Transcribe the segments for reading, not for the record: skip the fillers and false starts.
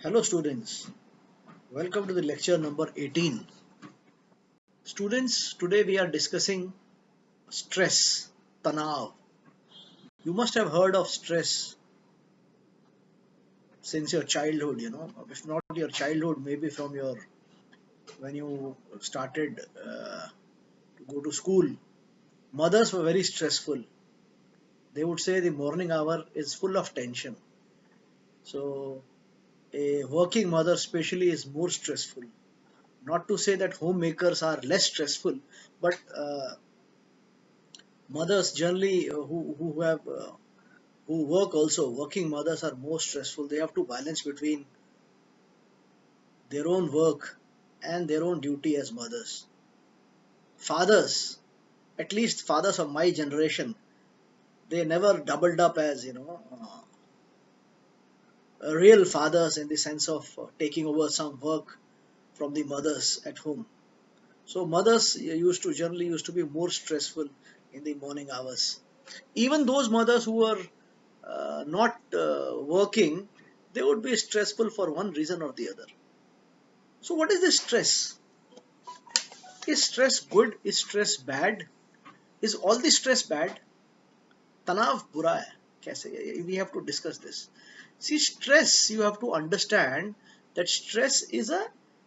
Hello students, welcome to the lecture number 18. Students, today we are discussing stress, tanav. You must have heard of stress since your childhood, if not your childhood, maybe from your when you started to go to school. Mothers were very stressful. They would say the morning hour is full of tension. So a working mother especially is more stressful. Not to say that homemakers are less stressful, but mothers generally who work also, working mothers are more stressful. They have to balance between their own work and their own duty as mothers. Fathers, at least fathers of my generation, they never doubled up as real fathers in the sense of taking over some work from the mothers at home. So mothers generally used to be more stressful in the morning hours. Even those mothers who were not working, they would be stressful for one reason or the other. So what is this stress? Is stress good? Is stress bad? Is all the stress bad? तनाव बुरा है कैसे? We have to discuss this. See, stress, you have to understand that stress is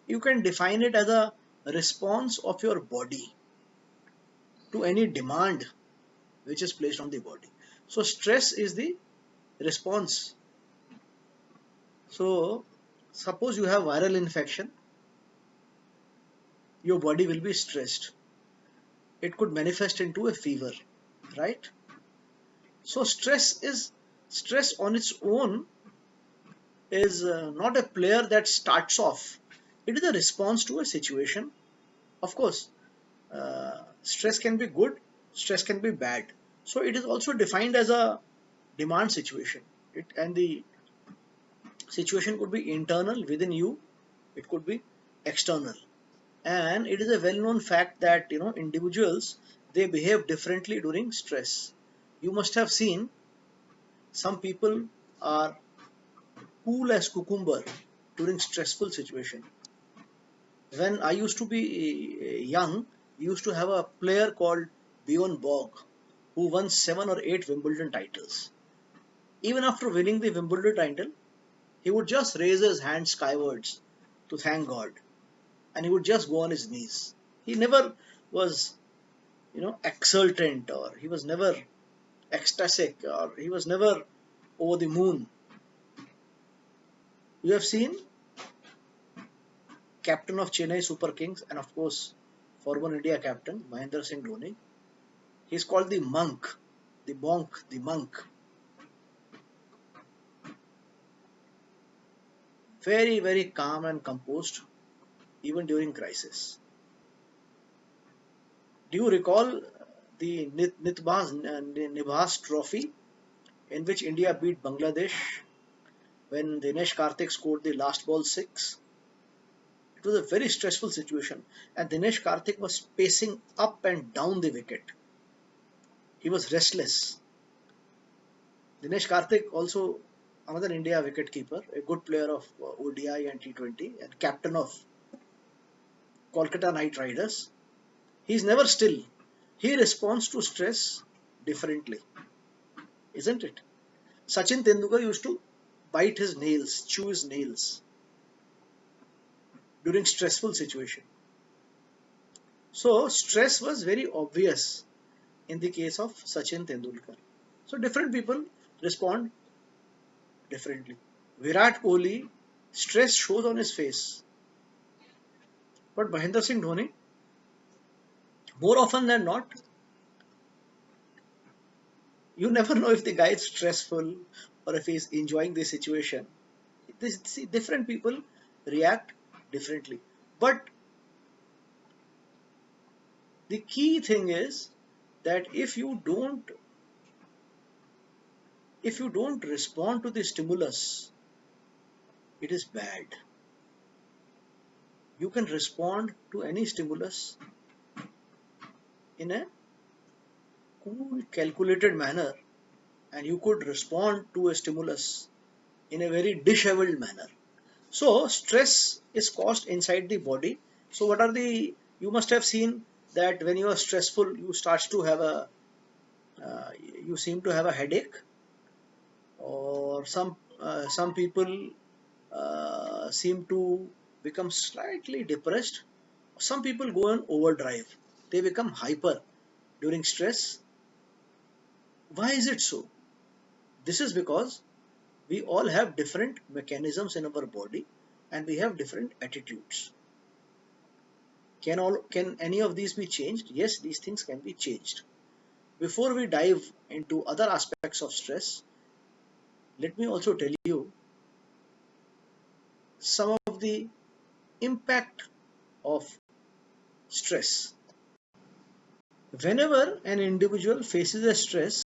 you can define it as a response of your body to any demand which is placed on the body. So stress is the response. So suppose you have viral infection, your body will be stressed. It could manifest into a fever, right? So stress on its own is not a player that starts off. It is a response to a situation. Of course, stress can be good, stress can be bad. So it is also defined as a demand situation. And the situation could be internal within you, it could be external. And it is a well-known fact that individuals, they behave differently during stress. You must have seen some people are cool as cucumber during stressful situation. When I used to be young, we used to have a player called Bjorn Borg who won 7 or 8 Wimbledon titles. Even after winning the Wimbledon title, he would just raise his hand skywards to thank God, and he would just go on his knees. He never was exultant, or he was never ecstatic, or he was never over the moon. You have seen captain of Chennai Super Kings and of course former India captain Mahendra Singh Dhoni. He is called the monk, the monk, the monk. Very, very calm and composed even during crisis. Do you recall the Nibhas trophy in which India beat Bangladesh when Dinesh Karthik scored the last ball 6? It was a very stressful situation, and Dinesh Karthik was pacing up and down the wicket. He was restless. Dinesh Karthik, also another India wicketkeeper, a good player of ODI and T20 and captain of Kolkata Knight Riders. He is never still. He responds to stress differently, isn't it? Sachin Tendulkar used to bite his nails, chew his nails during stressful situation. So stress was very obvious in the case of Sachin Tendulkar. So different people respond differently. Virat Kohli, stress shows on his face. But Mahendra Singh Dhoni, more often than not, you never know if the guy is stressful or if he's enjoying the situation. See, different people react differently. But the key thing is that if you don't respond to the stimulus, it is bad. You can respond to any stimulus in a cool, calculated manner, and you could respond to a stimulus in a very disheveled manner. So stress is caused inside the body. So what are the, you must have seen that when you are stressful, you start to have a, uh, you seem to have a headache, or some people seem to become slightly depressed. Some people go on overdrive. They become hyper during stress. Why is it so? This is because we all have different mechanisms in our body and we have different attitudes. Can any of these be changed? Yes, these things can be changed. Before we dive into other aspects of stress, let me also tell you some of the impact of stress. Whenever an individual faces a stress,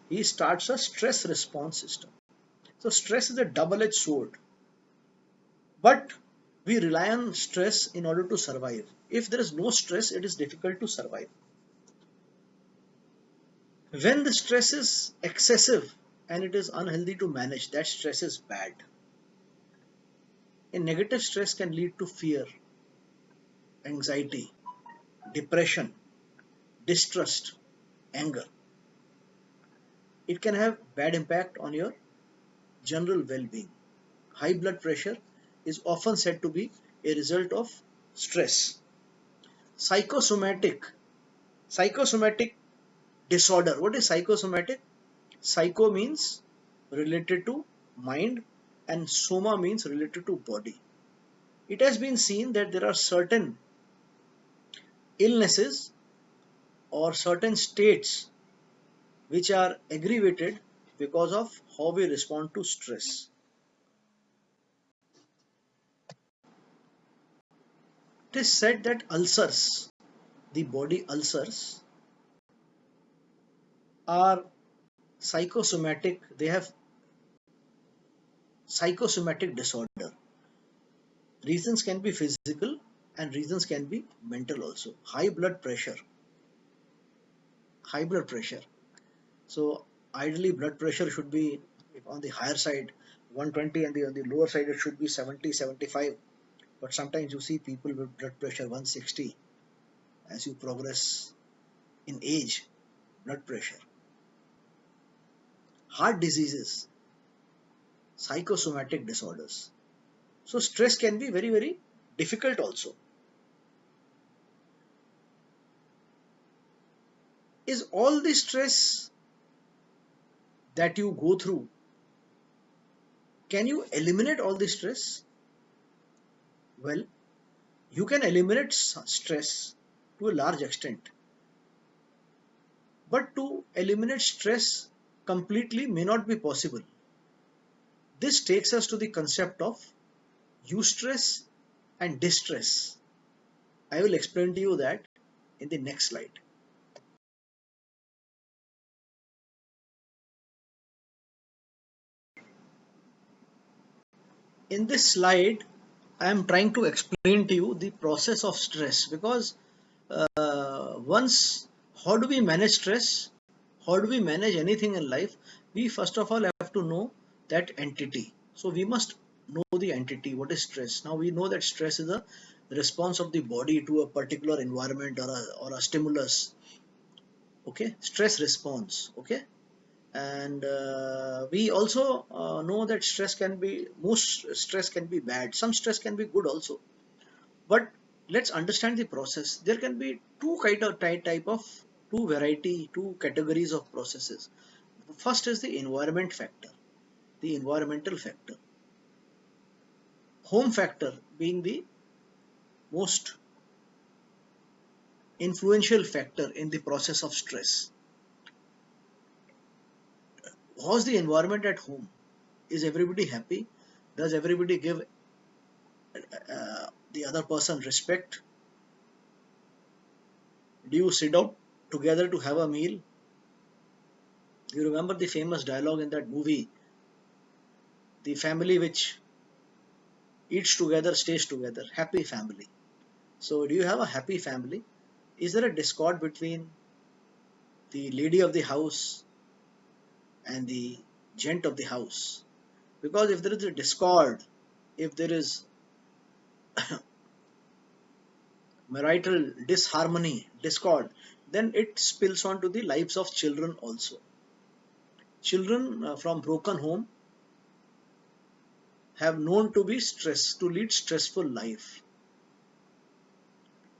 he starts a stress response system. So stress is a double-edged sword, but we rely on stress in order to survive. If there is no stress, it is difficult to survive. When the stress is excessive and it is unhealthy to manage, that stress is bad. A negative stress can lead to fear, anxiety, depression, distrust, anger. It can have bad impact on your general well-being. High blood pressure is often said to be a result of stress. Psychosomatic. Psychosomatic disorder. What is psychosomatic? Psycho means related to mind and soma means related to body. It has been seen that there are certain illnesses or certain states which are aggravated because of how we respond to stress. It is said that ulcers, the body ulcers, are psychosomatic, they have psychosomatic disorder. Reasons can be physical and reasons can be mental also. High blood pressure. So ideally blood pressure should be on the higher side, 120, and on the lower side it should be 70, 75. But sometimes you see people with blood pressure 160 as you progress in age, blood pressure. Heart diseases, psychosomatic disorders. So stress can be very, very difficult also. Is all the stress that you go through, can you eliminate all the stress? Well, you can eliminate stress to a large extent, but to eliminate stress completely may not be possible. This takes us to the concept of eustress and distress. I will explain to you that in the next slide. In this slide, I am trying to explain to you the process of stress, because once, how do we manage stress? How do we manage anything in life? We first of all have to know that entity. So we must know the entity. What is stress? Now we know that stress is a response of the body to a particular environment or a stimulus. Okay, stress response. Okay, and we also know that most stress can be bad. Some stress can be good also. But let's understand the process. There can be two variety, two categories of processes. First is the environment factor, the environmental factor. Home factor being the most influential factor in the process of stress. How's the environment at home? Is everybody happy? Does everybody give the other person respect? Do you sit out together to have a meal? You remember the famous dialogue in that movie, the family which eats together stays together, happy family. So do you have a happy family? Is there a discord between the lady of the house and the gent of the house? Because if there is a discord, if there is marital disharmony, discord, then it spills on to the lives of children also. Children from broken home have known to be stressed, to lead stressful life.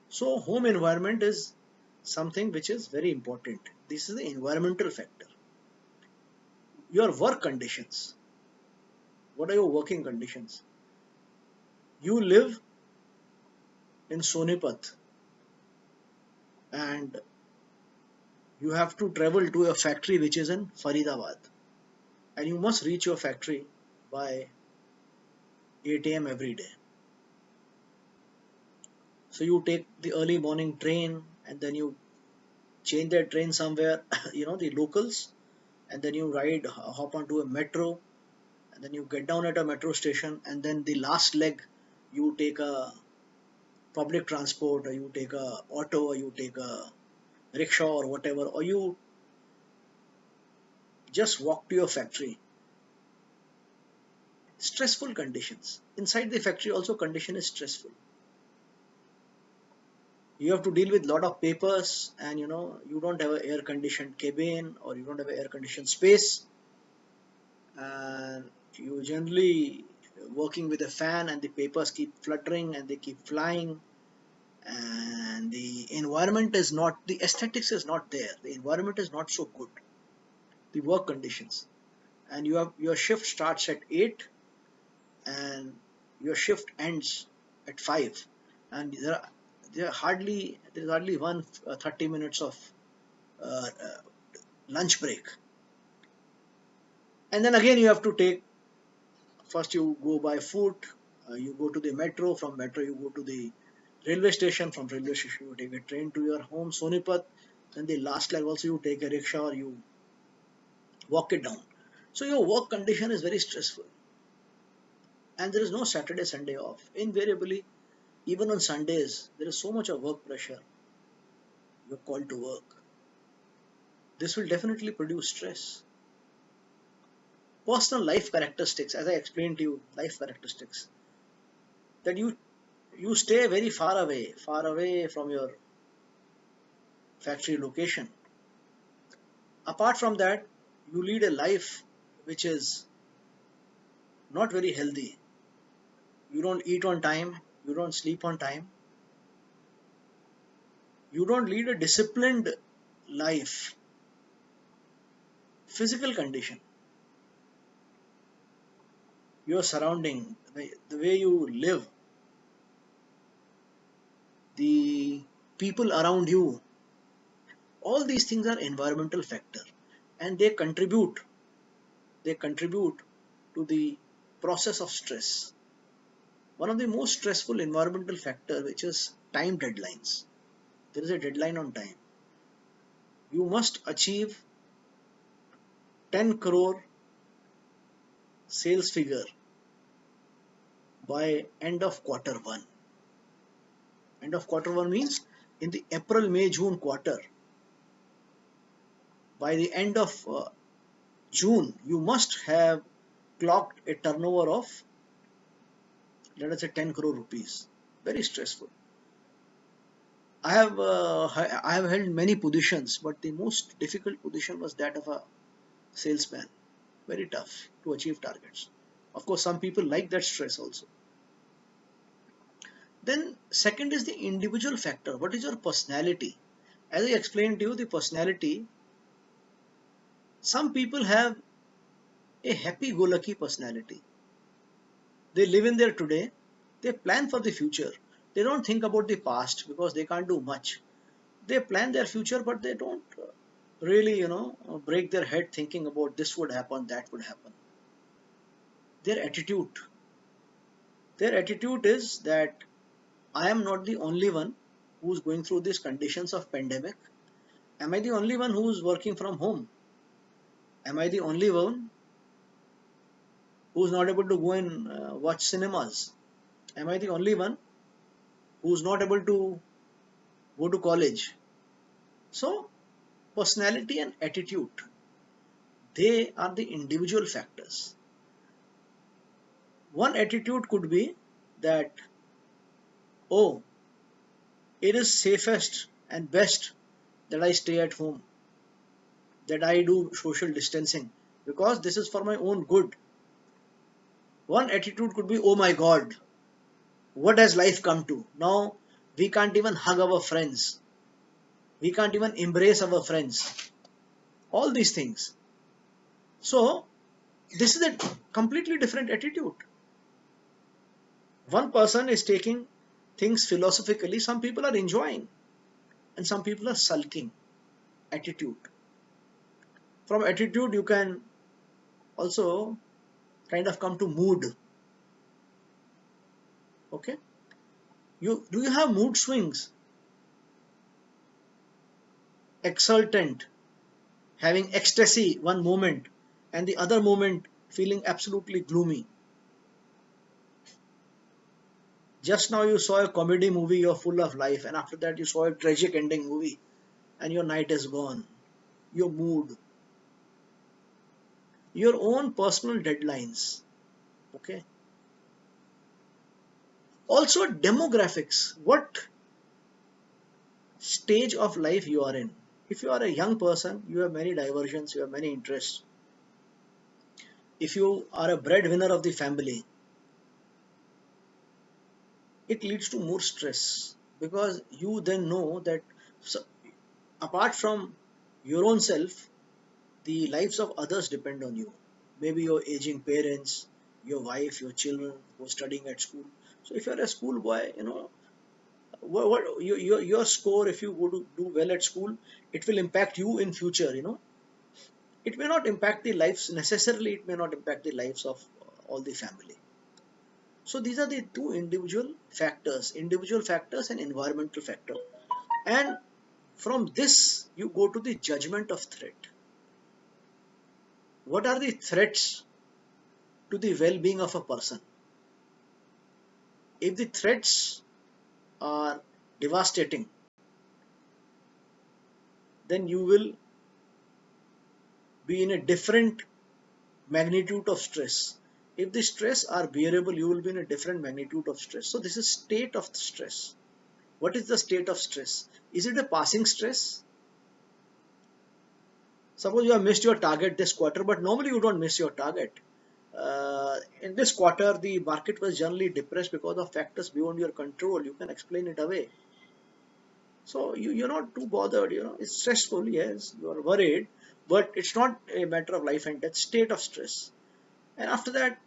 So home environment is something which is very important. This is the environmental factor. Your work conditions. What are your working conditions? You live in Sonipat and you have to travel to a factory which is in Faridabad, and you must reach your factory by 8 a.m. every day. So you take the early morning train and then you change that train somewhere, the locals, and then you hop onto a metro, and then you get down at a metro station, and then the last leg you take a public transport, or you take a auto, or you take a rickshaw or whatever, or you just walk to your factory. Stressful conditions. Inside the factory also condition is stressful. You have to deal with lot of papers, and you don't have an air conditioned cabin, or you don't have an air conditioned space, and you generally working with a fan, and the papers keep fluttering and they keep flying, and the environment is not, the aesthetics is not there, the environment is not so good, the work conditions. And your shift starts at 8 and your shift ends at 5, and there is hardly one 30 minutes of lunch break. And then again you have to take, first you go by foot, you go to the metro, from metro you go to the railway station, from railway station you take a train to your home Sonipat, then the last leg also you take a rickshaw or you walk it down. So your work condition is very stressful, and there is no Saturday Sunday off. Invariably, even on Sundays there is so much of work pressure, you're called to work. This will definitely produce stress. Personal life characteristics, as I explained to you, life characteristics, that you stay very far away from your factory location. Apart from that, you lead a life which is not very healthy. You don't eat on time, you don't sleep on time, you don't lead a disciplined life. Physical condition, your surrounding, the way you live, the people around you, all these things are environmental factor, and they contribute to the process of stress. One of the most stressful environmental factor, which is time deadlines. There is a deadline on time. You must achieve 10 crore sales figure by end of quarter 1. End of quarter 1 means in the April, May, June quarter. By the end of June, you must have clocked a turnover of, let us say, 10 crore rupees. Very stressful. I have held many positions, but the most difficult position was that of a salesman. Very tough to achieve targets. Of course, some people like that stress also. Then second is the individual factor. What is your personality? As I explained to you, the personality, some people have a happy-go-lucky personality. They live in their today, they plan for the future. They don't think about the past because they can't do much. They plan their future, but they don't really, break their head thinking about this would happen, that would happen. Their attitude is that I am not the only one who's going through these conditions of pandemic. Am I the only one who's working from home? Am I the only one who's not able to go and watch cinemas? Am I the only one who's not able to go to college? So, personality and attitude, they are the individual factors. One attitude could be that, oh, it is safest and best that I stay at home, that I do social distancing, because this is for my own good. One attitude could be, oh my God, what has life come to? Now we can't even hug our friends. We can't even embrace our friends. All these things. So this is a completely different attitude. One person is taking things philosophically. Some people are enjoying and some people are sulking. Attitude. From attitude you can also kind of come to mood. Okay. Do you have mood swings? Exultant, having ecstasy one moment and the other moment feeling absolutely gloomy. Just now you saw a comedy movie, you're full of life, and after that you saw a tragic ending movie and your night is gone. Your mood, your own personal deadlines. Okay. Also demographics, what stage of life you are in. If you are a young person, you have many diversions, you have many interests. If you are a breadwinner of the family, it leads to more stress, because you then know that, so, apart from your own self, the lives of others depend on you. Maybe your aging parents, your wife, your children who are studying at school. So if you're a school boy, your score, if you go to do well at school, it will impact you in future. It may not impact the lives necessarily, it may not impact the lives of all the family. So these are the two individual factors and environmental factor. And from this, you go to the judgment of threat. What are the threats to the well-being of a person? If the threats are devastating, then you will be in a different magnitude of stress. If the stress are bearable, you will be in a different magnitude of stress. So this is state of stress. What is the state of stress? Is it a passing stress? Suppose you have missed your target this quarter, but normally you don't miss your target. In this quarter, the market was generally depressed because of factors beyond your control. You can explain it away. So you're not too bothered. It's stressful, yes, you are worried, but it's not a matter of life and death, state of stress. And after that,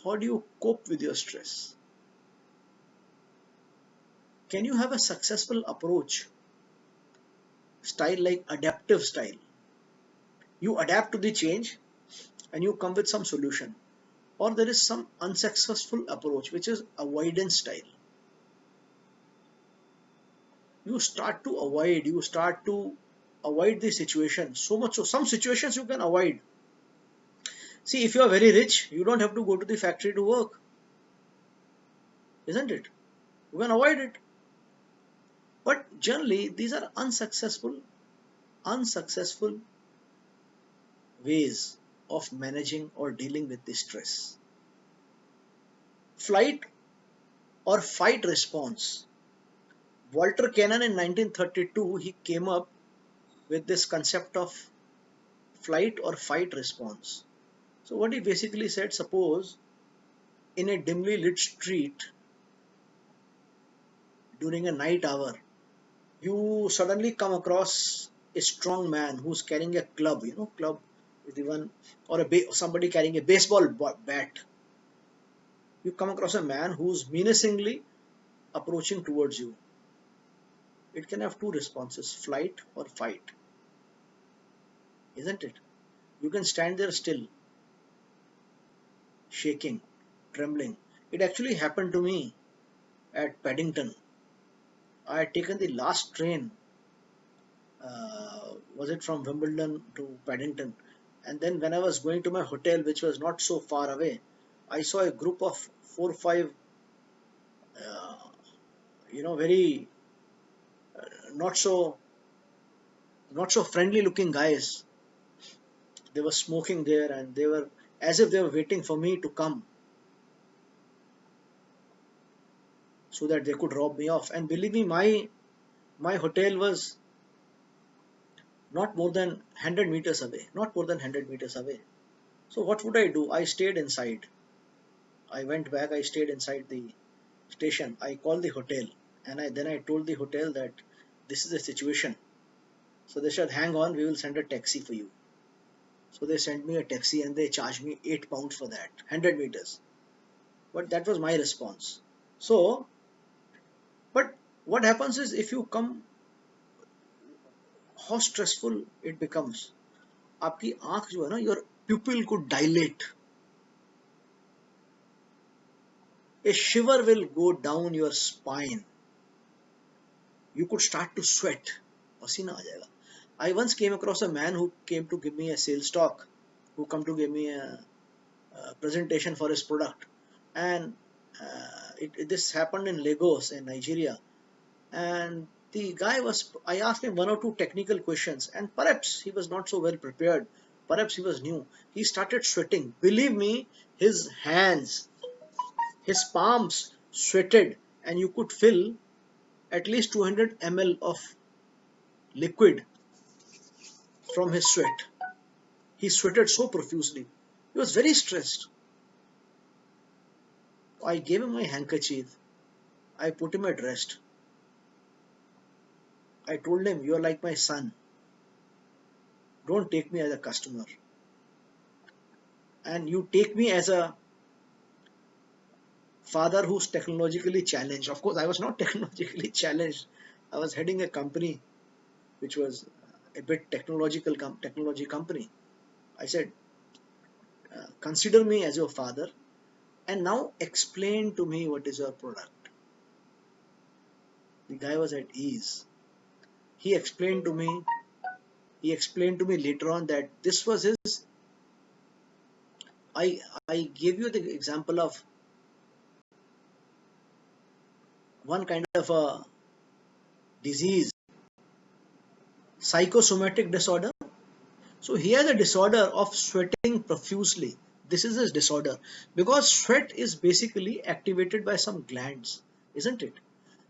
how do you cope with your stress? Can you have a successful approach, style like adaptive style? You adapt to the change and you come with some solution. Or there is some unsuccessful approach, which is avoidance style. You start to avoid the situation so much, so some situations you can avoid. See, if you are very rich, you don't have to go to the factory to work, isn't it? You can avoid it. But generally these are unsuccessful ways of managing or dealing with the stress. Flight or fight response. Walter Cannon in 1932, he came up with this concept of flight or fight response. So what he basically said, suppose in a dimly lit street during a night hour, you suddenly come across a strong man who's carrying a club. Club is the one, or somebody carrying a baseball bat. You come across a man who's menacingly approaching towards you. It can have two responses, flight or fight, isn't it? You can stand there still, shaking, trembling. It actually happened to me at Paddington. I had taken the last train, was it from Wimbledon to Paddington? And then when I was going to my hotel, which was not so far away, I saw a group of 4 or 5, uh, very not so not so friendly looking guys. They were smoking there, and they were as if they were waiting for me to come. so that they could rob me off. And believe me, my hotel was not more than 100 meters away, not more than 100 meters away. So what would I do? I stayed inside. I went back, I stayed inside the station. I called the hotel, and then I told the hotel that this is the situation. So they said, hang on, we will send a taxi for you. So they sent me a taxi and they charged me £8 for that, 100 meters. But that was my response. So, but what happens is, if you come, how stressful it becomes. आपकी आंख जो है ना, your pupil could dilate. A shiver will go down your spine. You could start to sweat. पसीना आ जाएगा. I once came across a man who came to give me a sales talk, who come to give me a presentation for his product, and this happened in Lagos in Nigeria. And the guy was, I asked him one or two technical questions, and perhaps he was not so well prepared, perhaps he was new. He started sweating. Believe me, his hands, his palms sweated, and you could fill at least 200 ml of liquid from his sweat. He sweated so profusely. He was very stressed. I gave him my handkerchief. I put him at rest. I told him, you are like my son. Don't take me as a customer. And you take me as a father who's technologically challenged. Of course, I was not technologically challenged. I was heading a company which was a bit technology company. I said, consider me as your father, and now explain to me what is your product. The guy was at ease. He explained to me later on that this was his. I gave you the example of one kind of a disease, psychosomatic disorder. So he has a disorder of sweating profusely. This is his disorder, because sweat is basically activated by some glands, isn't it?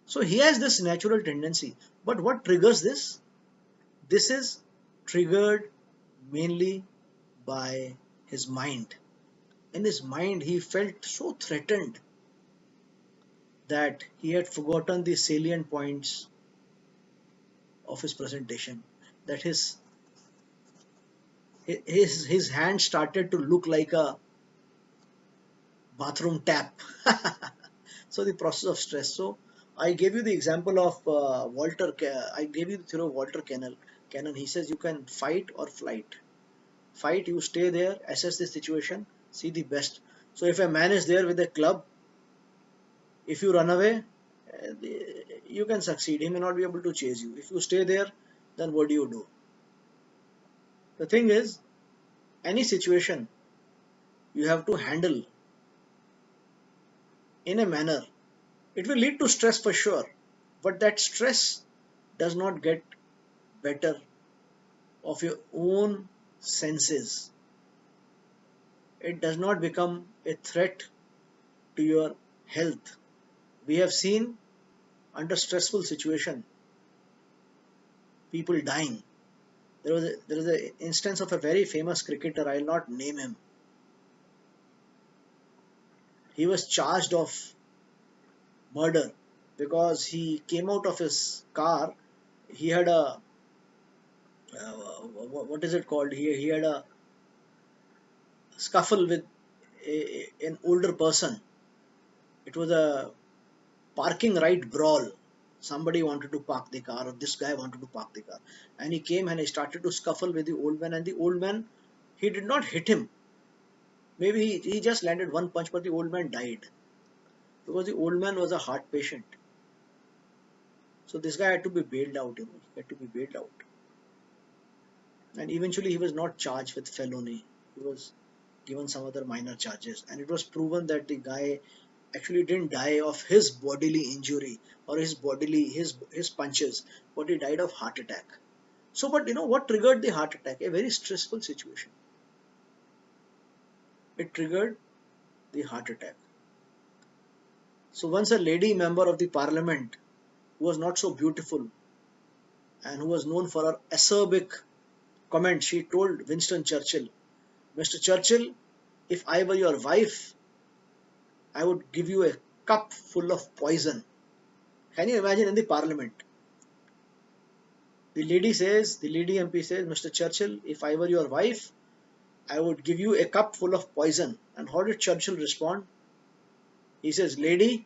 So he has this natural tendency. But what triggers this? This is triggered mainly by his mind. In his mind, he felt so threatened that he had forgotten the salient points of his presentation, that his hand started to look like a bathroom tap. So the process of stress. So I gave you the example of I gave you the theory of Walter Cannon. He says you can fight or flight. Fight, you stay there, assess the situation, see the best. So if a man is there with a club, if you run away, you can succeed. He may not be able to chase you. If you stay there, then what do you do? The thing is, any situation you have to handle in a manner. It will lead to stress for sure, but that stress does not get better of your own senses. It does not become a threat to your health. We have seen under stressful situation people dying. There was an instance of a very famous cricketer. I'll not name him. He was charged of murder because he came out of his car. He had a what is it called? He had a scuffle with an older person. It was a parking right brawl. Somebody wanted to park the car, or this guy wanted to park the car, and he came and he started to scuffle with the old man. And the old man, he did not hit him. Maybe he just landed one punch, but the old man died because the old man was a heart patient. So this guy had to be bailed out. He had to be bailed out, and eventually he was not charged with felony. He was given some other minor charges, and it was proven that the guy actually didn't die of his bodily injury or his punches, but he died of heart attack. So, but what triggered the heart attack? A very stressful situation. It triggered the heart attack. So once a lady member of the parliament who was not so beautiful and who was known for her acerbic comment, she told Winston Churchill, Mr. Churchill, if I were your wife, I would give you a cup full of poison. Can you imagine in the parliament? The lady MP says, Mr. Churchill, if I were your wife, I would give you a cup full of poison. And how did Churchill respond? He says, lady,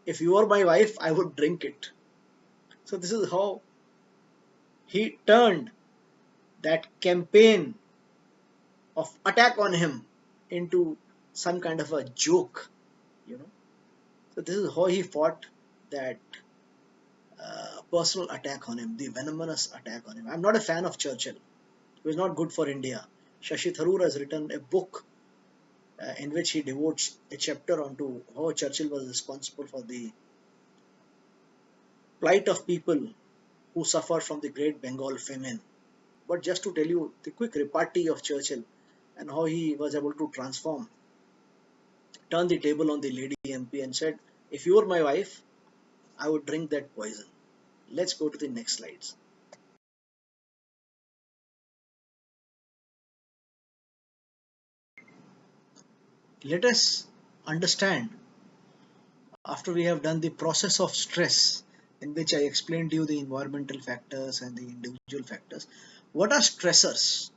if you were my wife, I would drink it. So this is how he turned that campaign of attack on him into some kind of a joke, you know. So this is how he fought that personal attack on him, the venomous attack on him. I'm not a fan of Churchill. He was not good for India. Shashi Tharoor has written a book in which he devotes a chapter onto how Churchill was responsible for the plight of people who suffered from the Great Bengal famine. But just to tell you the quick repartee of Churchill and how he was able to turn the table on the lady MP and said, if you were my wife, I would drink that poison. Let's go to the next slides. Let us understand, after we have done the process of stress, in which I explained to you the environmental factors and the individual factors, what are stressors?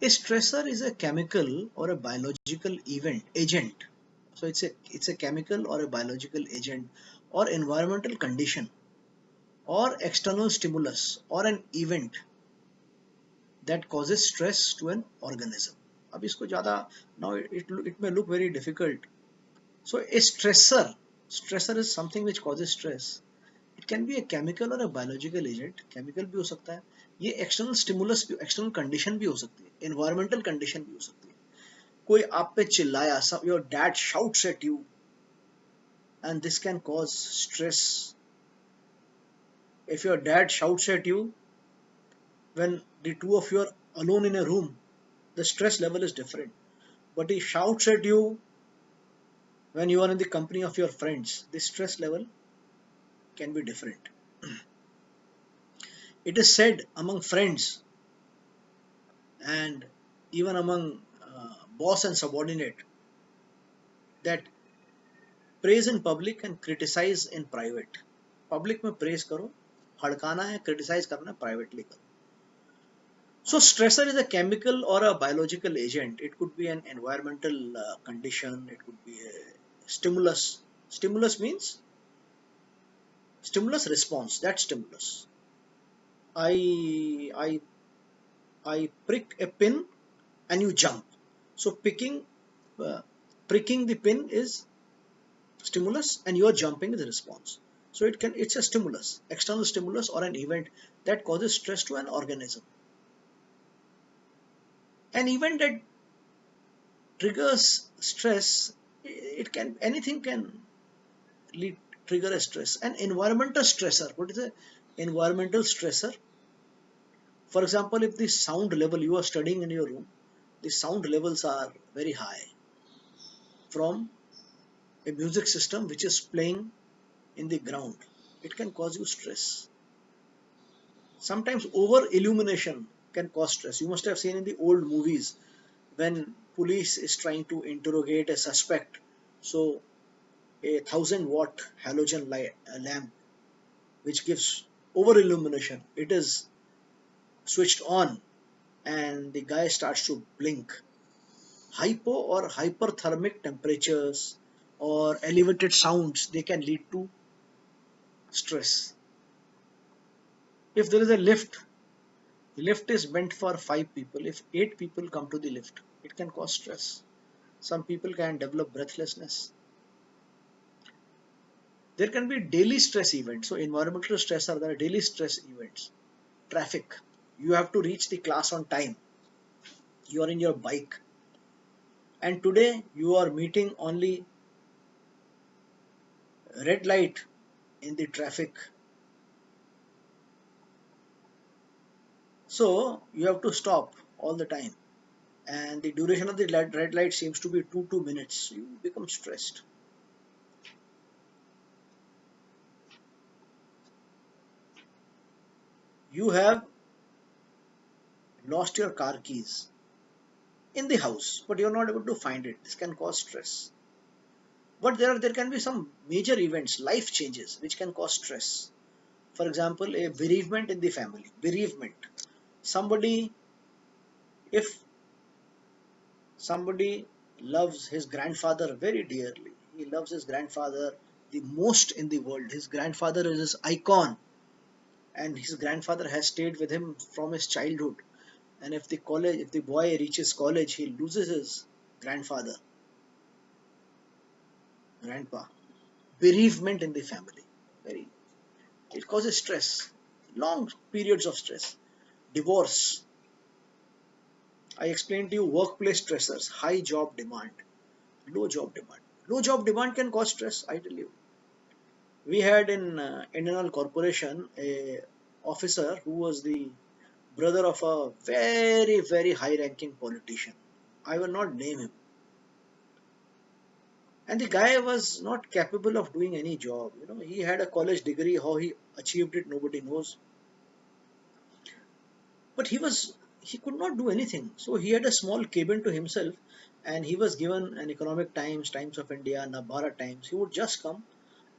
A stressor is a chemical or a biological agent. So it's a chemical or a biological agent or environmental condition or external stimulus or an event that causes stress to an organism. अब इसको ज़्यादा now it may look very difficult. So a stressor is something which causes stress. It can be a chemical or a biological agent. Chemical भी हो सकता है. ये external stimulus भी, external condition भी हो सकती है. Environmental condition भी हो सकती है. कोई आप पे चिल्लाया, your dad shouts at you, and this can cause stress. If your dad shouts at you when the two of you are alone in a room, the stress level is different. But he shouts at you when you are in the company of your friends, the stress level can be different. It is said among friends and even among boss and subordinate that praise in public and criticize in private. Public में praise करो, हड़काना है, criticize करना है, privately करो. So stressor is a chemical or a biological agent. It could be an environmental condition. It could be a stimulus. Stimulus means stimulus response. That stimulus. I prick a pin and you jump. So pricking the pin is stimulus and your jumping is a response. So it's a stimulus, external stimulus or an event that causes stress to an organism. An event that triggers stress, anything can trigger a stress. An environmental stressor. What is an environmental stressor? For example, if the sound level, you are studying in your room, the sound levels are very high from a music system which is playing in the ground, it can cause you stress. Sometimes over illumination can cause stress. You must have seen in the old movies when police is trying to interrogate a suspect, so a 1,000-watt halogen lamp which gives over illumination, it is switched on and the guy starts to blink. Hypo or hyperthermic temperatures or elevated sounds, they can lead to stress. If there is a lift, the lift is meant for 5 people. If 8 people come to the lift, it can cause stress. Some people can develop breathlessness. There can be daily stress events. So environmental stress are the daily stress events. Traffic. You have to reach the class on time. You are in your bike. And today you are meeting only red light in the traffic. So you have to stop all the time. And the duration of the red light seems to be 2 minutes. You become stressed. You have lost your car keys in the house, but you're not able to find it. This can cause stress. But there can be some major events, life changes, which can cause stress. For example, a bereavement in the family. Bereavement. Somebody, if somebody loves his grandfather very dearly, he loves his grandfather the most in the world. His grandfather is his icon, and his grandfather has stayed with him from his childhood. And if the boy reaches college, he loses his grandfather, grandpa. Bereavement in the family. Very, it causes stress, long periods of stress. Divorce. I explained to you workplace stressors, high job demand, low job demand. Low job demand can cause stress, I tell you. We had in Indian Corporation a officer who was the brother of a very, very high ranking politician. I will not name him. And the guy was not capable of doing any job. He had a college degree. How he achieved it, nobody knows. But he could not do anything. So he had a small cabin to himself, and he was given an Economic Times, Times of India, Nabhara Times. He would just come,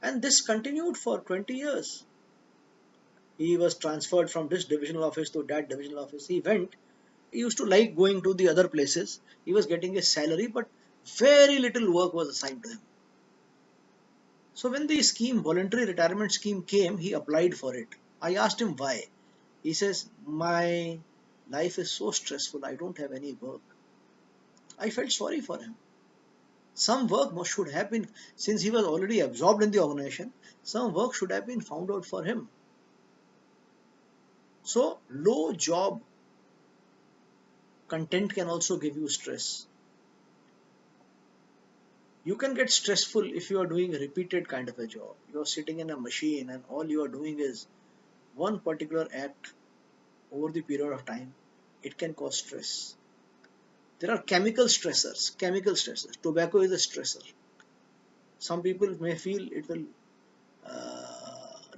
and this continued for 20 years. He was transferred from this divisional office to that divisional office. He went. He used to like going to the other places. He was getting a salary, but very little work was assigned to him. So when the scheme, voluntary retirement scheme came, he applied for it. I asked him why. He says, my life is so stressful, I don't have any work. I felt sorry for him. Some work should have been, since he was already absorbed in the organization, some work should have been found out for him. So low job content can also give you stress. You can get stressful if you are doing a repeated kind of a job. You are sitting in a machine and all you are doing is one particular act over the period of time. It can cause stress. There are chemical stressors. Chemical stressors. Tobacco is a stressor. Some people may feel it will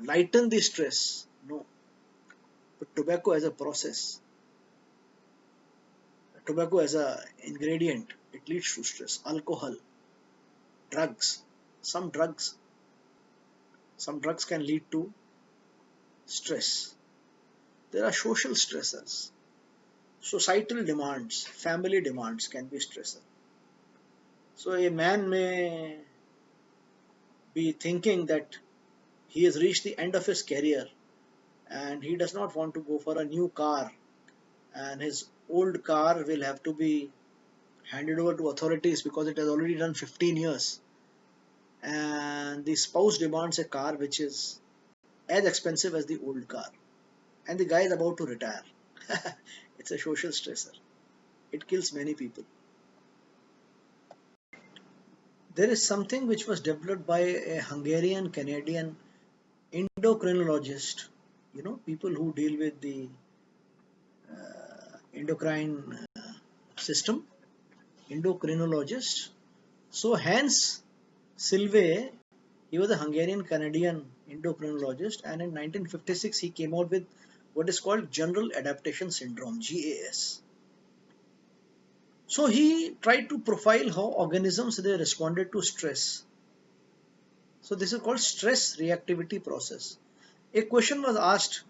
lighten the stress. No. But tobacco as a process, tobacco as a ingredient, it leads to stress. Alcohol, drugs. Some drugs, some drugs can lead to stress. There are social stressors. Societal demands, family demands can be stressor. So a man may be thinking that he has reached the end of his career and he does not want to go for a new car, and his old car will have to be handed over to authorities because it has already done 15 years, and the spouse demands a car which is as expensive as the old car, and the guy is about to retire. It's a social stressor. It kills many people. There is something which was developed by a Hungarian Canadian endocrinologist, people who deal with the endocrine system, endocrinologist. So Hans Silve, he was a Hungarian Canadian endocrinologist, and in 1956 he came out with what is called General Adaptation Syndrome, GAS. So he tried to profile how organisms they responded to stress. So this is called stress reactivity process. A question was asked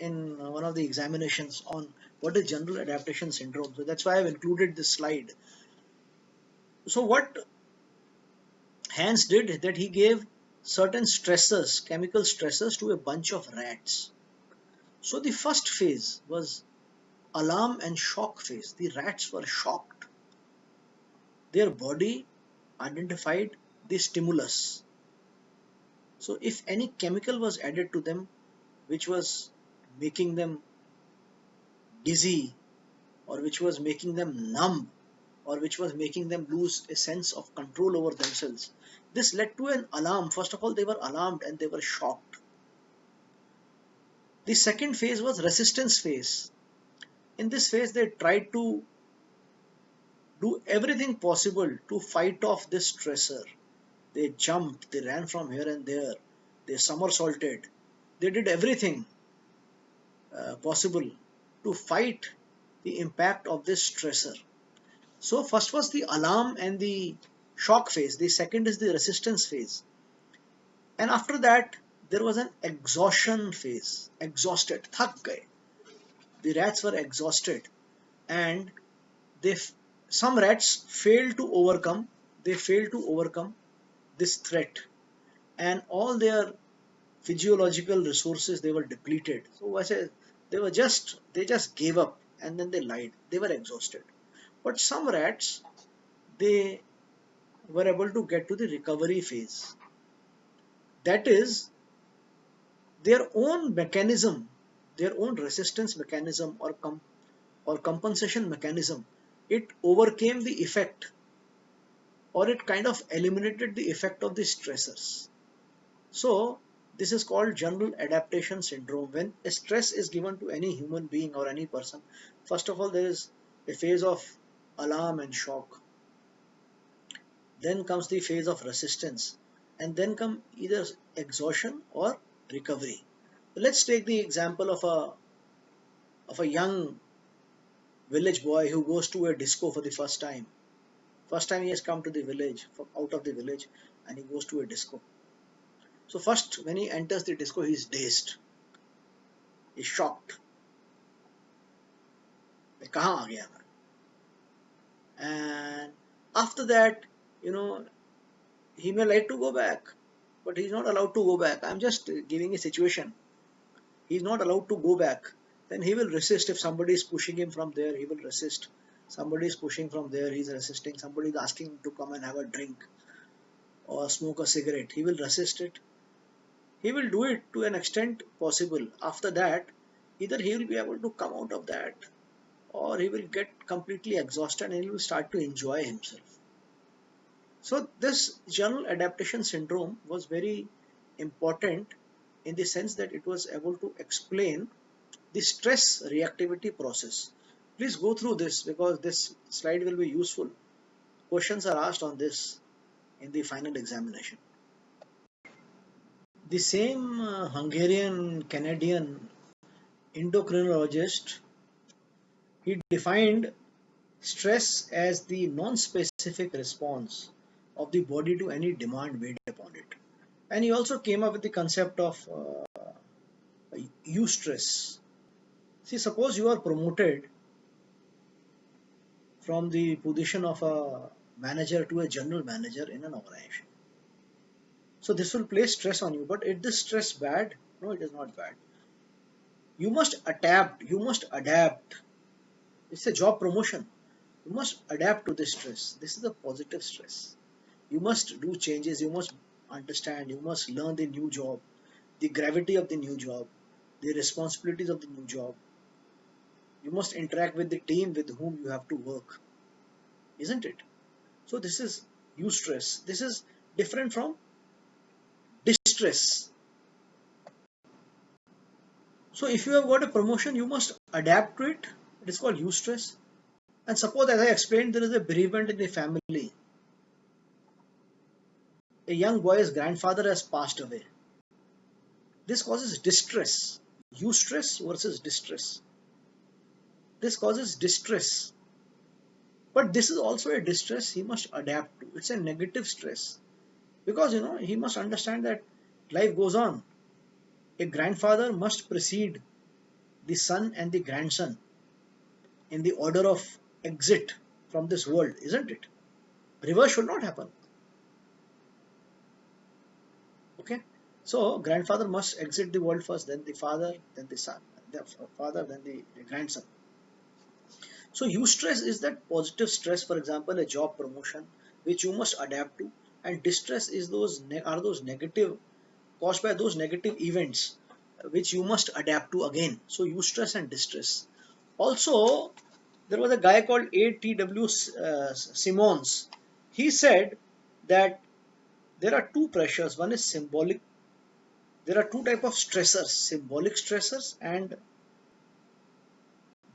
in one of the examinations on what is general adaptation syndrome. So that's why I've included this slide. So what Hans did that he gave certain stressors, chemical stressors to a bunch of rats. So the first phase was alarm and shock phase. The rats were shocked. Their body identified the stimulus. So if any chemical was added to them which was making them dizzy, or which was making them numb, or which was making them lose a sense of control over themselves, this led to an alarm. First of all, they were alarmed and they were shocked. The second phase was resistance phase. In this phase, they tried to do everything possible to fight off this stressor. They jumped, they ran from here and there, they somersaulted, they did everything. possible to fight the impact of this stressor. So first was the alarm and the shock phase. The second is the resistance phase. And after that, there was an exhaustion phase. Exhausted, thak gaye. The rats were exhausted, and they some rats failed to overcome. They failed to overcome this threat, and all their physiological resources, they were depleted. So I said they just gave up, and then they lied. They were exhausted. But some rats, they were able to get to the recovery phase. That is, their own mechanism, their own resistance mechanism or compensation mechanism, it overcame the effect, or it kind of eliminated the effect of the stressors. So this is called general adaptation syndrome. When a stress is given to any human being or any person, first of all there is a phase of alarm and shock. Then comes the phase of resistance, and then come either exhaustion or recovery. Let's take the example of a young village boy who goes to a disco for the first time. First time he has come to the village, from out of the village, and he goes to a disco. So first, when he enters the disco, he is dazed. He's shocked. मैं कहाँ आ गया मैं? And after that, you know, he may like to go back, but he's not allowed to go back. I'm just giving a situation. He's not allowed to go back. Then he will resist. If somebody is pushing him from there, he will resist. Somebody is pushing from there, he's resisting. Somebody is asking him to come and have a drink or smoke a cigarette, he will resist it. He will do it to an extent possible. After that, either he will be able to come out of that, or he will get completely exhausted and he will start to enjoy himself. So this general adaptation syndrome was very important in the sense that it was able to explain the stress reactivity process. Please go through this because this slide will be useful. Questions are asked on this in the final examination. The same Hungarian Canadian endocrinologist, he defined stress as the non-specific response of the body to any demand made upon it. And he also came up with the concept of eustress. See, suppose you are promoted from the position of a manager to a general manager in an organization. So this will place stress on you, but is this stress bad? No, it is not bad. You must adapt. You must adapt. It's a job promotion. You must adapt to this stress. This is a positive stress. You must do changes. You must understand. You must learn the new job, the gravity of the new job, the responsibilities of the new job. You must interact with the team with whom you have to work, isn't it? So this is eustress. This is different from distress. So if you have got a promotion, you must adapt to it. It is called eustress. And suppose, as I explained, there is a bereavement in the family. A young boy's grandfather has passed away. This causes distress. Eustress versus distress. This causes distress. But this is also a distress he must adapt to. It's a negative stress. Because, he must understand that life goes on. A grandfather must precede the son and the grandson in the order of exit from this world, isn't it? Reverse should not happen. Okay? So, grandfather must exit the world first, then the father, then the son, the father, then the grandson. So, eustress is that positive stress, for example, a job promotion, which you must adapt to, and distress is those negative, caused by those negative events, which you must adapt to again. So, eustress and distress. Also, there was a guy called A.T.W. Simmons. He said that there are two pressures. One is symbolic. There are two types of stressors: symbolic stressors and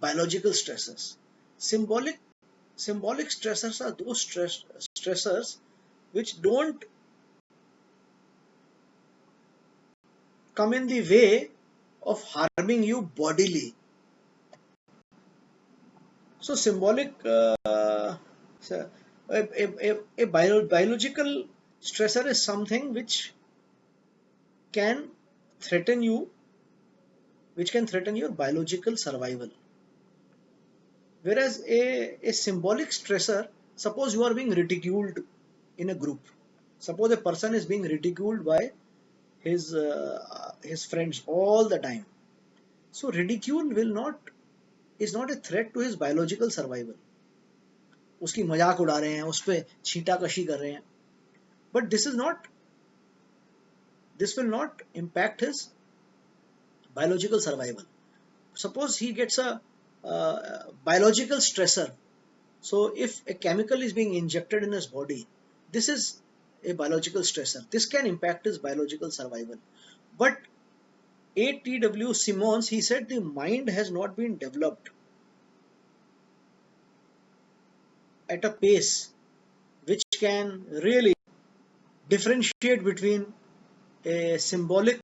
biological stressors. Symbolic stressors are those stressors which don't come in the way of harming you bodily. So symbolic, so biological stressor is something can threaten you, which can threaten your biological survival. Whereas a symbolic stressor, suppose you are being ridiculed in a group. Suppose a person is being ridiculed by his friends all the time. So ridicule will not is not a threat to his biological survival. उसकी मजाक उड़ा रहे हैं, उस पे छींटाकशी कर रहे हैं. But this will not impact his biological survival. Suppose he gets a biological stressor. So if a chemical is being injected in his body, this is a biological stressor. This can impact his biological survival. But A.T.W. Simmons, he said the mind has not been developed at a pace which can really differentiate between a symbolic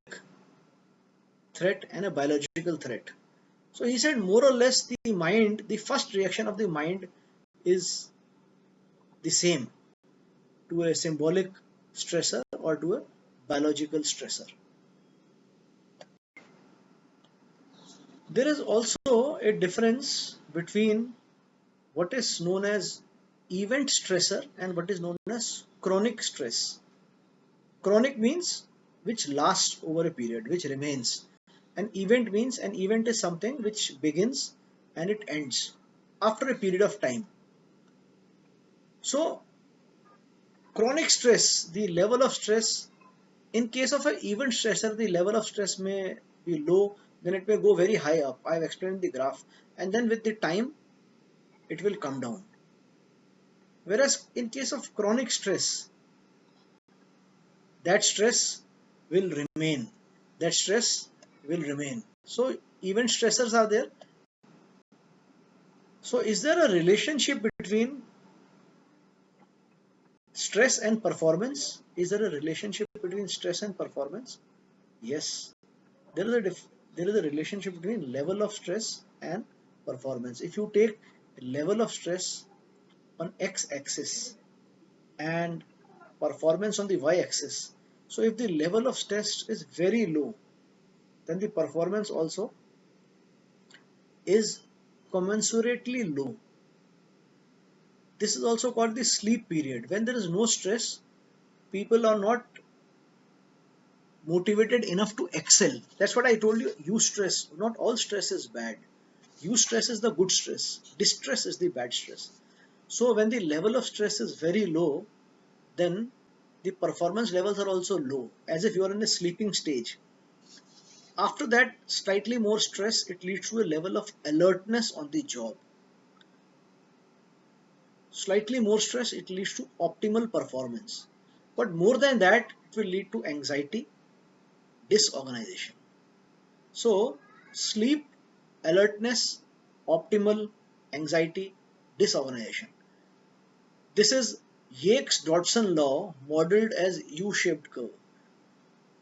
threat and a biological threat. So he said more or less the mind, the first reaction of the mind is the same to a symbolic stressor or to a biological stressor. There is also a difference between what is known as event stressor and what is known as chronic stress. Chronic means which lasts over a period, which remains. An event means an event is something which begins and it ends after a period of time. So chronic stress, the level of stress, in case of an event stressor, the level of stress may be low, then it may go very high up. I have explained the graph, and then with the time it will come down. Whereas in case of chronic stress, that stress will remain. That stress will remain. So event stressors are there. So is there a relationship between stress and performance? Is there a relationship between stress and performance? Yes. There is a relationship between level of stress and performance. If you take level of stress on x-axis and performance on the y-axis, so if the level of stress is very low, then the performance also is commensurately low. This is also called the sleep period. When there is no stress, people are not motivated enough to excel. That's what I told you. Eustress. Not all stress is bad. Eustress is the good stress. Distress is the bad stress. So when the level of stress is very low, then the performance levels are also low, as if you are in a sleeping stage. After that, slightly more stress, it leads to a level of alertness on the job. Slightly more stress, it leads to optimal performance. But more than that, it will lead to anxiety, disorganization. So, sleep, alertness, optimal, anxiety, disorganization. This is Yerkes-Dodson law modeled as U-shaped curve.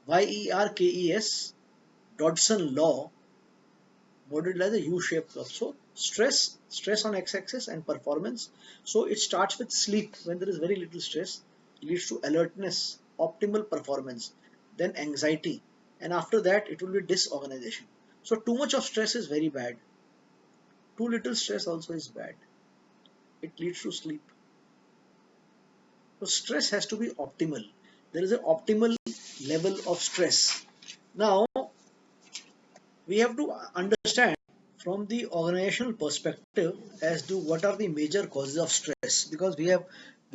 Yerkes Dodson law modeled as a U-shaped curve. So stress on x-axis and performance. So it starts with sleep when there is very little stress, leads to alertness, optimal performance, then anxiety, and after that it will be disorganization. So too much of stress is very bad. Too little stress also is bad. It leads to sleep. So stress has to be optimal. There is an optimal level of stress. Now we have to understand from the organizational perspective as to what are the major causes of stress, because we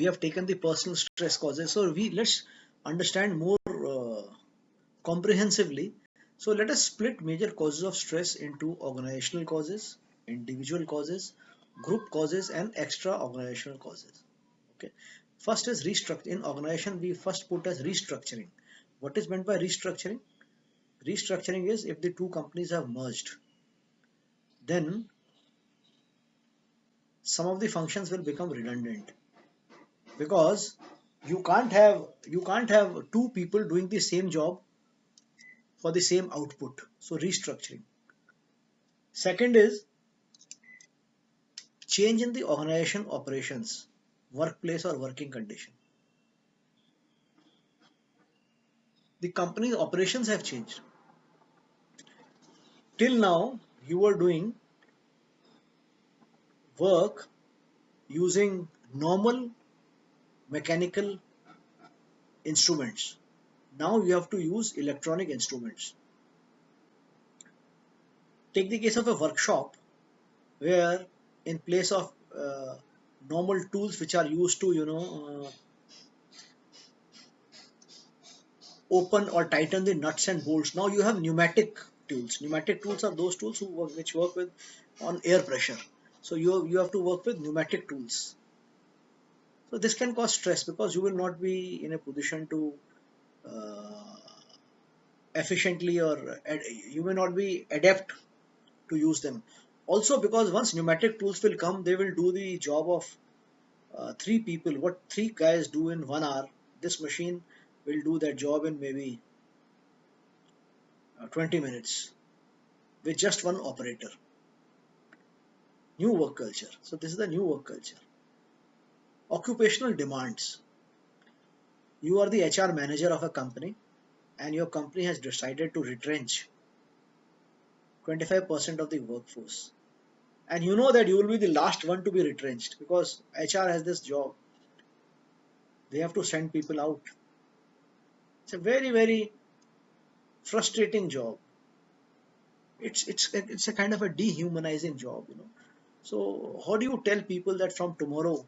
have taken the personal stress causes. So let's understand more comprehensively. So let us split major causes of stress into organizational causes, individual causes, group causes, and extra organizational causes. Okay. First is restructuring. In organization, we first put as restructuring. What is meant by restructuring? Restructuring is if the two companies have merged, then some of the functions will become redundant, because you can't have two people doing the same job for the same output. So restructuring. Second is change in the organization operations, workplace or working condition. The company's operations have changed. Till now, you were doing work using normal mechanical instruments. Now you have to use electronic instruments. Take the case of a workshop where in place of normal tools which are used to open or tighten the nuts and bolts, now you have pneumatic tools. Pneumatic tools are those tools which work with on air pressure. So you have to work with pneumatic tools. So this can cause stress because you will not be in a position to uh, efficiently, or you may not be adept to use them. Also, because once pneumatic tools will come, they will do the job of three people. What three guys do in 1 hour, this machine will do that job in maybe 20 minutes with just one operator. New work culture. So this is the new work culture. Occupational demands. You are the HR manager of a company, and your company has decided to retrench 25% of the workforce. And you know that you will be the last one to be retrenched because HR has this job. They have to send people out. It's a very, very frustrating job. It's a kind of a dehumanizing job. So how do you tell people that from tomorrow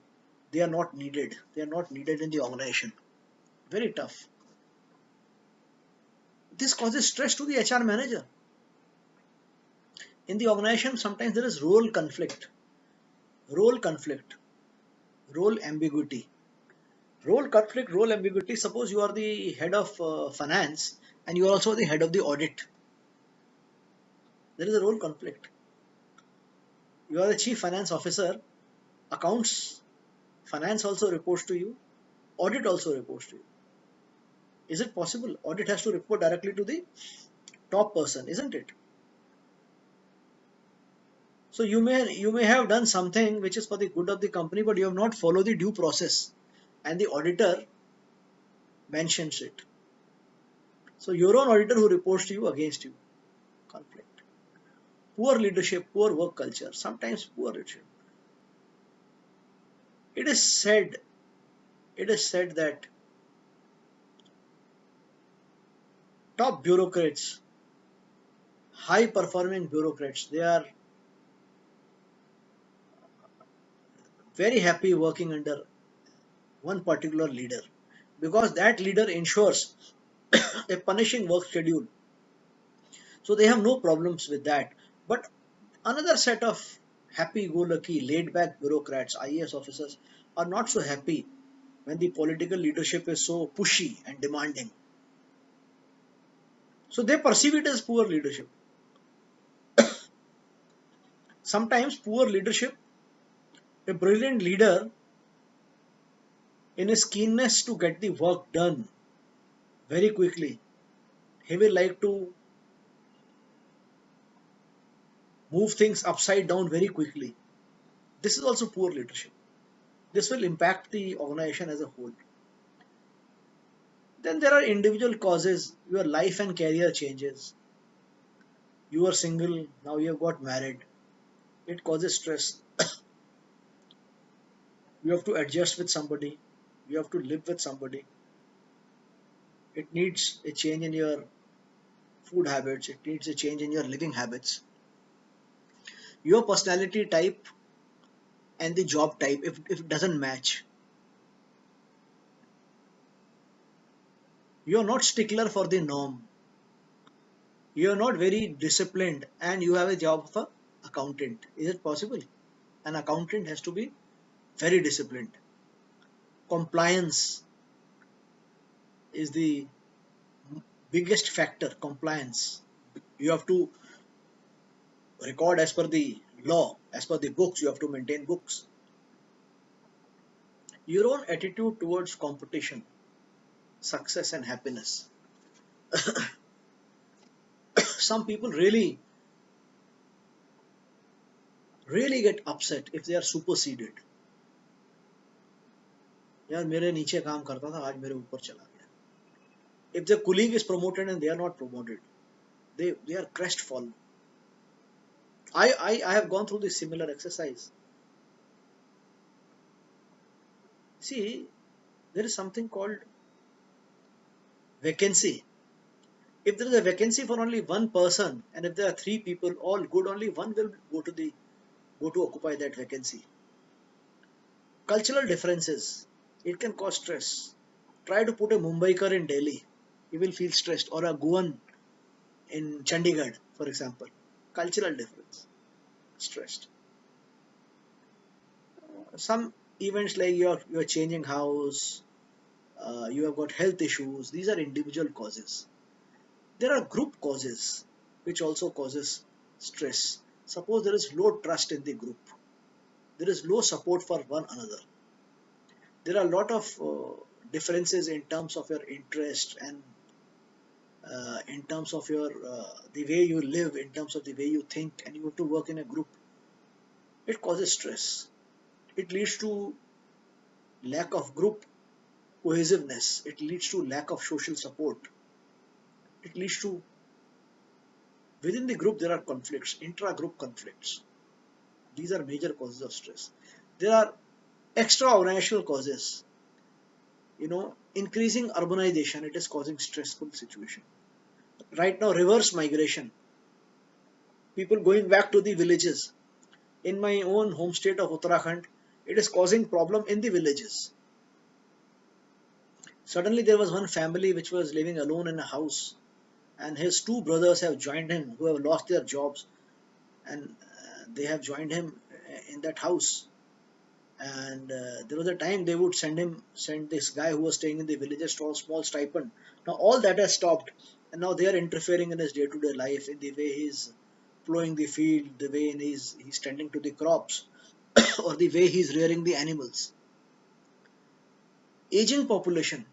they are not needed? They are not needed in the organization. Very tough. This causes stress to the HR manager. In the organization, sometimes there is role conflict, role ambiguity. Role conflict, role ambiguity. Suppose you are the head of finance and you are also the head of the audit. There is a role conflict. You are the chief finance officer, accounts, finance also reports to you, audit also reports to you. Is it possible? Audit has to report directly to the top person, isn't it? So you may have done something which is for the good of the company, but you have not followed the due process, and the auditor mentions it. So your own auditor who reports to you against you. Conflict. Poor leadership, poor work culture, sometimes poor leadership. It is said, it is said that top bureaucrats, high performing bureaucrats, they are very happy working under one particular leader because that leader ensures a punishing work schedule. So they have no problems with that. But another set of happy-go-lucky, laid-back bureaucrats, IAS officers, are not so happy when the political leadership is so pushy and demanding. So they perceive it as poor leadership. Sometimes poor leadership, a brilliant leader, in his keenness to get the work done very quickly, he will like to move things upside down very quickly. This is also poor leadership. This will impact the organization as a whole. Then there are individual causes, your life and career changes. You are single, now you have got married. It causes stress. You have to adjust with somebody, you have to live with somebody. It needs a change in your food habits, it needs a change in your living habits. Your personality type and the job type, if it doesn't match, you are not stickler for the norm. You are not very disciplined and you have a job of a accountant. Is it possible? An accountant has to be very disciplined. Compliance is the biggest factor. Compliance. You have to record as per the law, as per the books. You have to maintain books. Your own attitude towards competition, success, and happiness. some people really get upset if they are superseded. यार मेरे नीचे काम करता था आज मेरे ऊपर चला गया. If the colleague is promoted and they are not promoted, they are crestfallen. I have gone through this similar exercise. See, there is something called vacancy. If there is a vacancy for only one person, and if there are three people, all good, only one will go to occupy that vacancy. Cultural differences, it can cause stress. Try to put a Mumbaikar in Delhi, he will feel stressed, or a Goan in Chandigarh, for example. Cultural difference, stressed. Some events like you're changing house, you have got health issues. These are individual causes. There are group causes which also causes stress. Suppose there is low trust in the group. There is low support for one another. There are a lot of differences in terms of your interest and in terms of your the way you live, in terms of the way you think, and you have to work in a group. It causes stress. It leads to lack of group cohesiveness. It leads to lack of social support. It leads to, within the group there are conflicts, intra-group conflicts. These are major causes of stress. There are extra-organizational causes. Increasing urbanization, it is causing stressful situation. Right now, reverse migration. People going back to the villages. In my own home state of Uttarakhand, it is causing problem in the villages. Suddenly there was one family which was living alone in a house, and his two brothers have joined him who have lost their jobs, and they have joined him in that house. And there was a time they would send this guy who was staying in the village a small stipend. Now all that has stopped, and now they are interfering in his day-to-day life, in the way he's plowing the field, the way he's tending to the crops, or the way he's rearing the animals. Aging population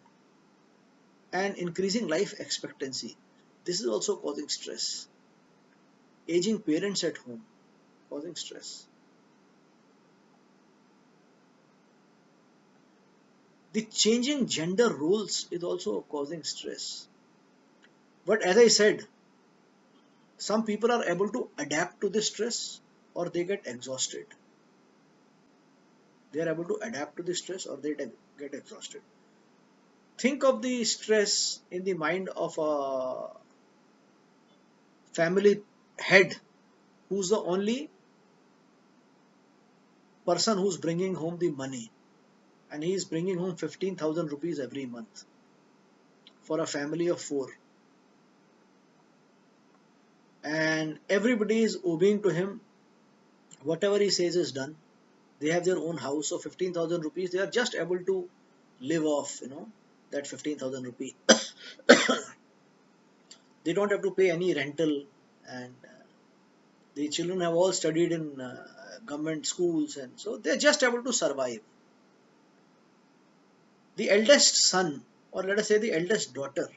and increasing life expectancy, this is also causing stress. Aging parents at home, causing stress. The changing gender roles is also causing stress. But as I said, some people are able to adapt to this stress, or they get exhausted. They are able to adapt to the stress, or they get exhausted. Think of the stress in the mind of a family head who's the only person who's bringing home the money, and he is bringing home 15,000 rupees every month for a family of 4, and everybody is obeying to him. Whatever he says is done. They have their own house of 15,000 rupees. They are just able to live off that 15,000 rupee. They don't have to pay any rental, and the children have all studied in government schools, and so they're just able to survive. The eldest son, or let us say the eldest daughter,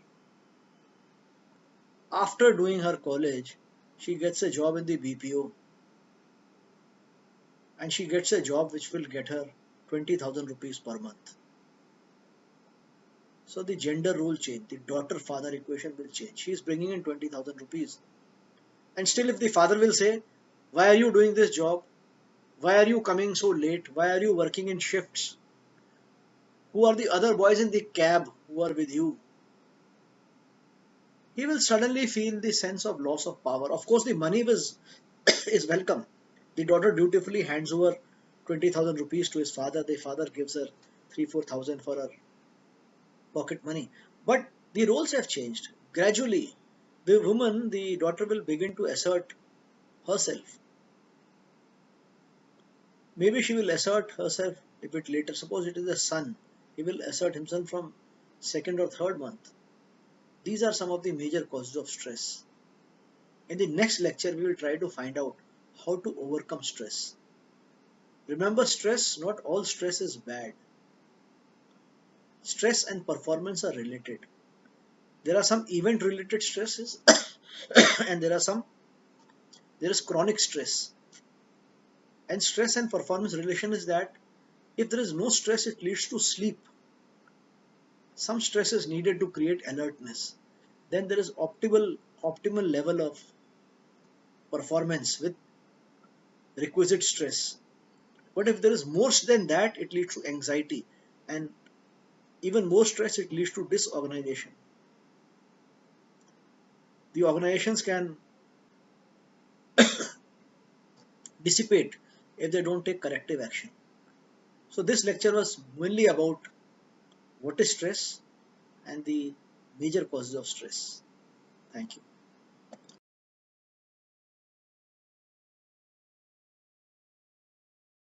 after doing her college, she gets a job in the BPO, and she gets a job which will get her 20,000 rupees per month. So the gender role change, the daughter-father equation will change. She is bringing in 20,000 rupees. And still if the father will say, why are you doing this job? Why are you coming so late? Why are you working in shifts? Who are the other boys in the cab who are with you? He will suddenly feel the sense of loss of power. Of course, the money is welcome. The daughter dutifully hands over 20,000 rupees to his father. The father gives her 3-4,000 for her pocket money. But the roles have changed. Gradually, the daughter will begin to assert herself. Maybe she will assert herself a bit later. Suppose it is a son. He will assert himself from 2nd or 3rd month. These are some of the major causes of stress. In the next lecture, we will try to find out how to overcome stress. Remember, stress, not all stress is bad. Stress and performance are related. There are some event-related stresses And there is chronic stress. And stress and performance relation is that if there is no stress, it leads to sleep. Some stress is needed to create alertness. Then there is optimal level of performance with requisite stress. But if there is more than that, it leads to anxiety, and even more stress, it leads to disorganization. The organizations can dissipate if they don't take corrective action. So this lecture was mainly about what is stress and the major causes of stress. Thank you.